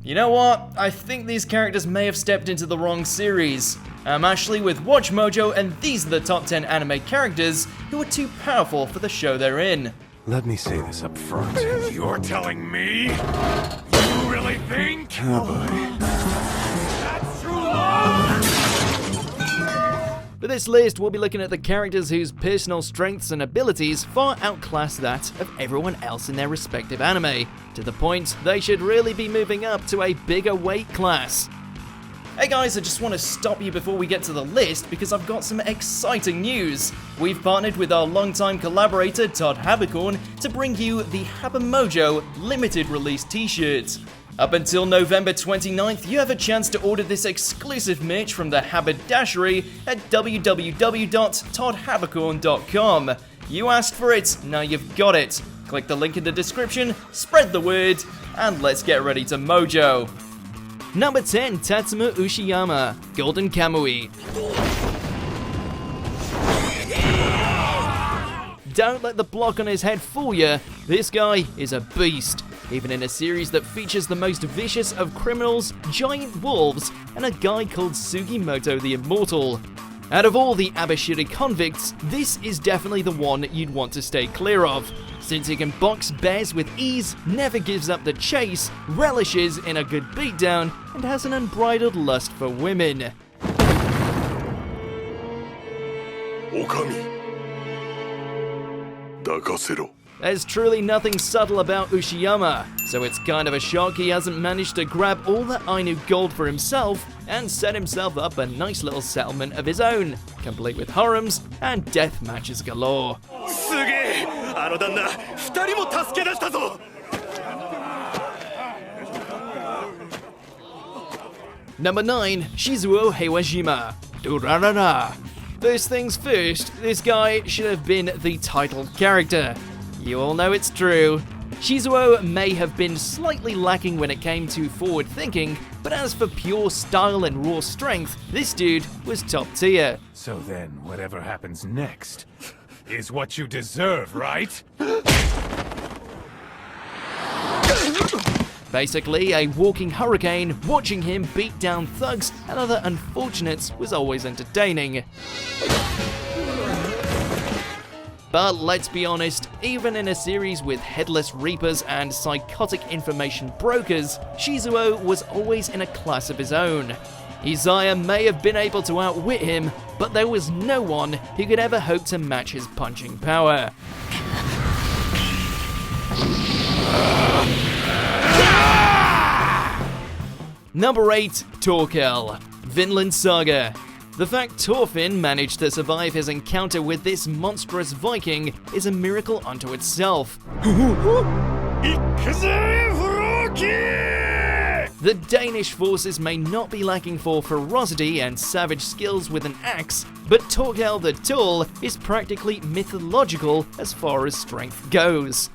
You know what? I think these characters may have stepped into the wrong series. I'm Ashley with WatchMojo, and these are the top 10 anime characters who are too powerful for the show they're in. Let me say this up front. You're telling me? You really think? Oh boy. That's too long! For this list, we'll be looking at the characters whose personal strengths and abilities far outclass that of everyone else in their respective anime, to the point they should really be moving up to a bigger weight class. Hey guys, I just want to stop you before we get to the list because I've got some exciting news. We've partnered with our longtime collaborator Todd Habercorn to bring you the Habermojo limited release t-shirt. Up until November 29th, you have a chance to order this exclusive merch from the haberdashery at www.toddhabercorn.com. You asked for it, now you've got it. Click the link in the description, spread the word, and let's get ready to mojo. Number 10, Tatsuma Ushiyama, Golden Kamuy. Don't let the block on his head fool you, this guy is a beast. Even in a series that features the most vicious of criminals, giant wolves, and a guy called Sugimoto the Immortal. Out of all the Abashiri convicts, this is definitely the one you'd want to stay clear of, since he can box bears with ease, never gives up the chase, relishes in a good beatdown, and has an unbridled lust for women. Okami. Dakasero. There's truly nothing subtle about Ushiyama, so it's kind of a shock he hasn't managed to grab all the Ainu gold for himself and set himself up a nice little settlement of his own, complete with harems and death matches galore. Number 9, Shizuo Heiwajima, Durarara. First things first, this guy should have been the title character. You all know it's true. Shizuo may have been slightly lacking when it came to forward thinking, but as for pure style and raw strength, this dude was top tier. So then, whatever happens next is what you deserve, right? Basically, a walking hurricane, watching him beat down thugs and other unfortunates was always entertaining. But let's be honest, even in a series with headless reapers and psychotic information brokers, Shizuo was always in a class of his own. Isaiah may have been able to outwit him, but there was no one who could ever hope to match his punching power. Number 8, Thorkell, Vinland Saga. The fact Thorfinn managed to survive his encounter with this monstrous Viking is a miracle unto itself. The Danish forces may not be lacking for ferocity and savage skills with an axe, but Thorkell the Tall is practically mythological as far as strength goes.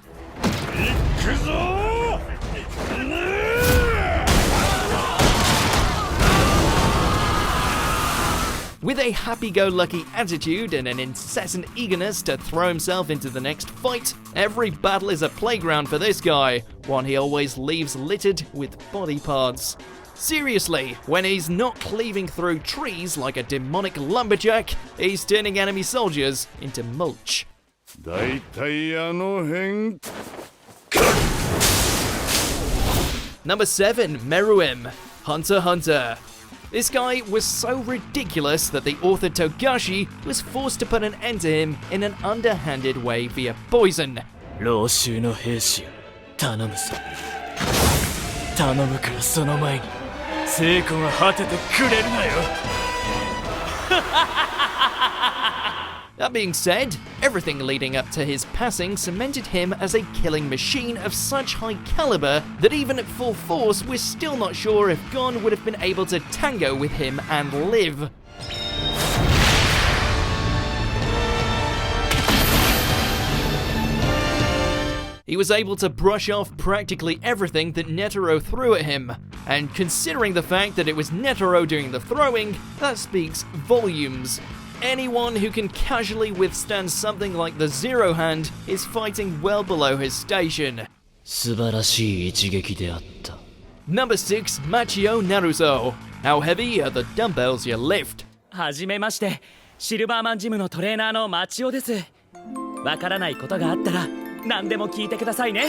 With a happy-go-lucky attitude and an incessant eagerness to throw himself into the next fight, every battle is a playground for this guy, one he always leaves littered with body parts. Seriously, when he's not cleaving through trees like a demonic lumberjack, he's turning enemy soldiers into mulch. Number 7, Meruem, Hunter x Hunter. This guy was so ridiculous that the author Togashi was forced to put an end to him in an underhanded way via poison. That being said, everything leading up to his passing cemented him as a killing machine of such high caliber that even at full force, we're still not sure if Gon would have been able to tango with him and live. He was able to brush off practically everything that Netero threw at him, and considering the fact that it was Netero doing the throwing, that speaks volumes. Anyone who can casually withstand something like the Zero Hand is fighting well below his station. Number 6, Machio Naruzo. How heavy are the dumbbells you lift? はじめまして、シルバーマンジムのトレーナーのマチオです。わからないことがあったら何でも聞いてくださいね。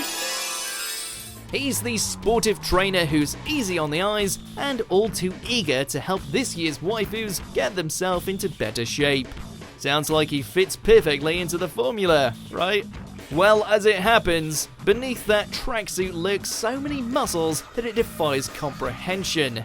He's the sportive trainer who's easy on the eyes and all too eager to help this year's waifus get themselves into better shape. Sounds like he fits perfectly into the formula, right? Well, as it happens, beneath that tracksuit lurks so many muscles that it defies comprehension.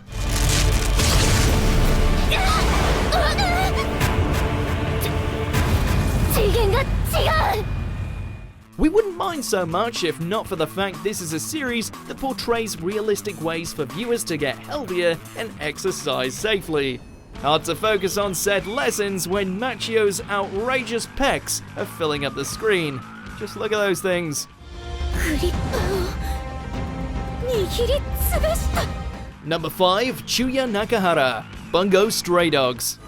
We wouldn't mind so much if not for the fact this is a series that portrays realistic ways for viewers to get healthier and exercise safely. Hard to focus on said lessons when Macchio's outrageous pecs are filling up the screen. Just look at those things. Number 5, Chūya Nakahara, Bungo Stray Dogs.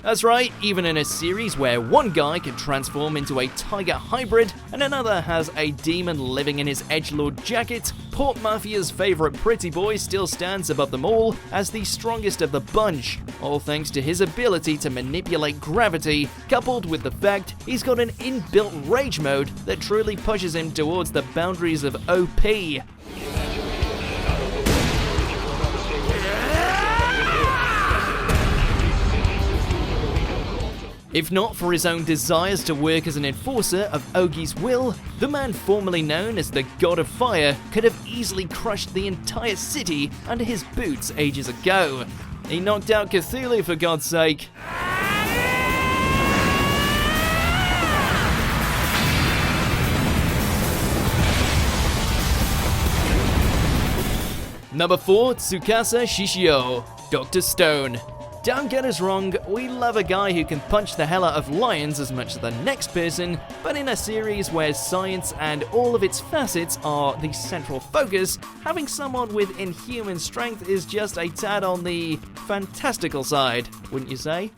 That's right, even in a series where one guy can transform into a tiger hybrid and another has a demon living in his edgelord jacket, Port Mafia's favourite pretty boy still stands above them all as the strongest of the bunch, all thanks to his ability to manipulate gravity, coupled with the fact he's got an inbuilt rage mode that truly pushes him towards the boundaries of OP. If not for his own desires to work as an enforcer of Ogi's will, the man formerly known as the God of Fire could have easily crushed the entire city under his boots ages ago. He knocked out Cthulhu for God's sake. Number 4, Tsukasa Shishio, Dr. Stone. Don't get us wrong, we love a guy who can punch the hell out of lions as much as the next person, but in a series where science and all of its facets are the central focus, having someone with inhuman strength is just a tad on the fantastical side, wouldn't you say?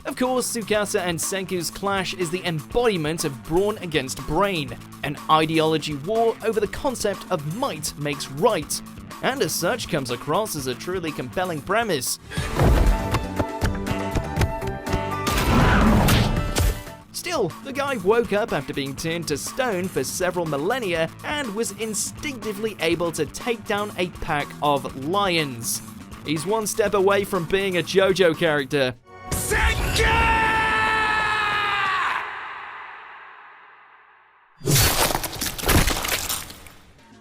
Of course, Tsukasa and Senku's clash is the embodiment of brawn against brain, an ideology war over the concept of might makes right, and as such comes across as a truly compelling premise. Still, the guy woke up after being turned to stone for several millennia and was instinctively able to take down a pack of lions. He's one step away from being a JoJo character.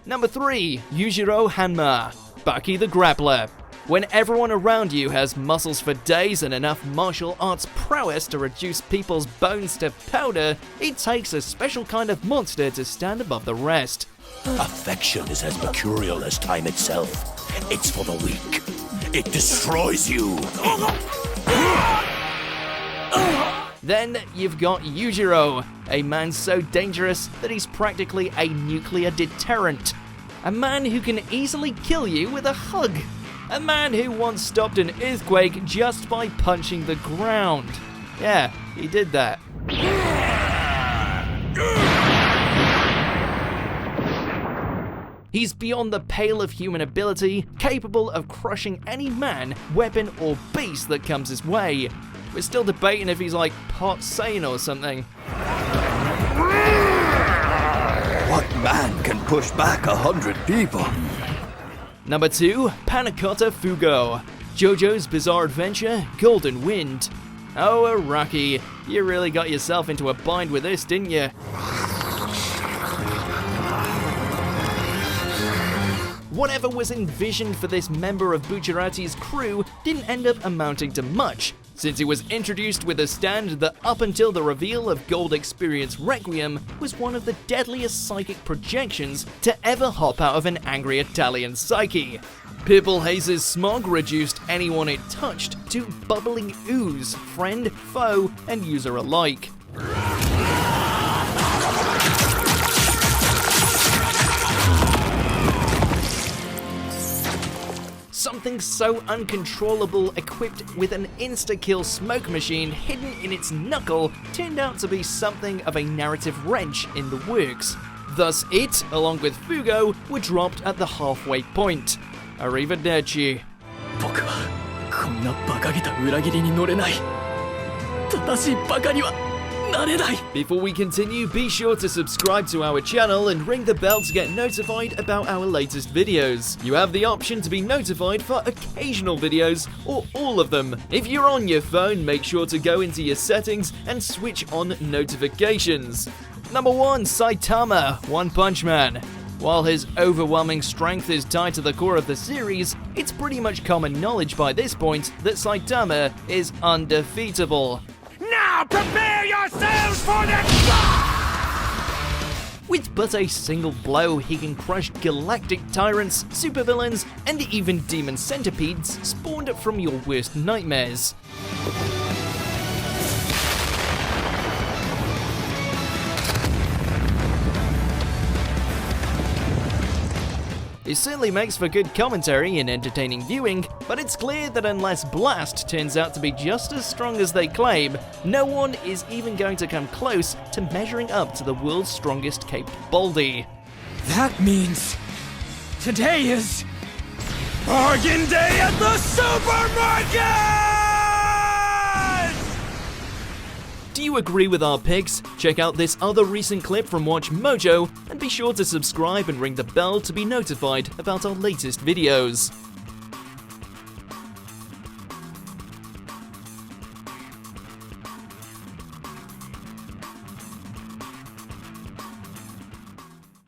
Number 3, Yujiro Hanma, Baki the Grappler. When everyone around you has muscles for days and enough martial arts prowess to reduce people's bones to powder, it takes a special kind of monster to stand above the rest. Affection is as mercurial as time itself. It's for the weak. It destroys you. Then you've got Yujiro, a man so dangerous that he's practically a nuclear deterrent. A man who can easily kill you with a hug. A man who once stopped an earthquake just by punching the ground. Yeah, he did that. He's beyond the pale of human ability, capable of crushing any man, weapon or beast that comes his way. We're still debating if he's like part sane or something. What man can push back 100 people? Number 2, Pannacotta Fugo, JoJo's Bizarre Adventure, Golden Wind. Oh, Araki, you really got yourself into a bind with this, didn't you? Whatever was envisioned for this member of Bucciarati's crew didn't end up amounting to much, since he was introduced with a stand that up until the reveal of Gold Experience Requiem was one of the deadliest psychic projections to ever hop out of an angry Italian psyche. Purple Haze's smog reduced anyone it touched to bubbling ooze, friend, foe, and user alike. Something so uncontrollable equipped with an insta-kill smoke machine hidden in its knuckle turned out to be something of a narrative wrench in the works. Thus it, along with Fugo, were dropped at the halfway point. Arrivederci. 僕はこんな馬鹿げた裏切りに乗れない。正しい馬鹿にはなれない。 Before we continue, be sure to subscribe to our channel and ring the bell to get notified about our latest videos. You have the option to be notified for occasional videos or all of them. If you're on your phone, make sure to go into your settings and switch on notifications. Number 1, Saitama, One Punch Man. While his overwhelming strength is tied to the core of the series, it's pretty much common knowledge by this point that Saitama is undefeatable. Now prepare yourselves for the... With but a single blow, he can crush galactic tyrants, supervillains, and even demon centipedes spawned from your worst nightmares. It certainly makes for good commentary and entertaining viewing, but it's clear that unless Blast turns out to be just as strong as they claim, no one is even going to come close to measuring up to the world's strongest caped Baldy. That means today is bargain day at the supermarket! Do you agree with our picks? Check out this other recent clip from WatchMojo, and be sure to subscribe and ring the bell to be notified about our latest videos.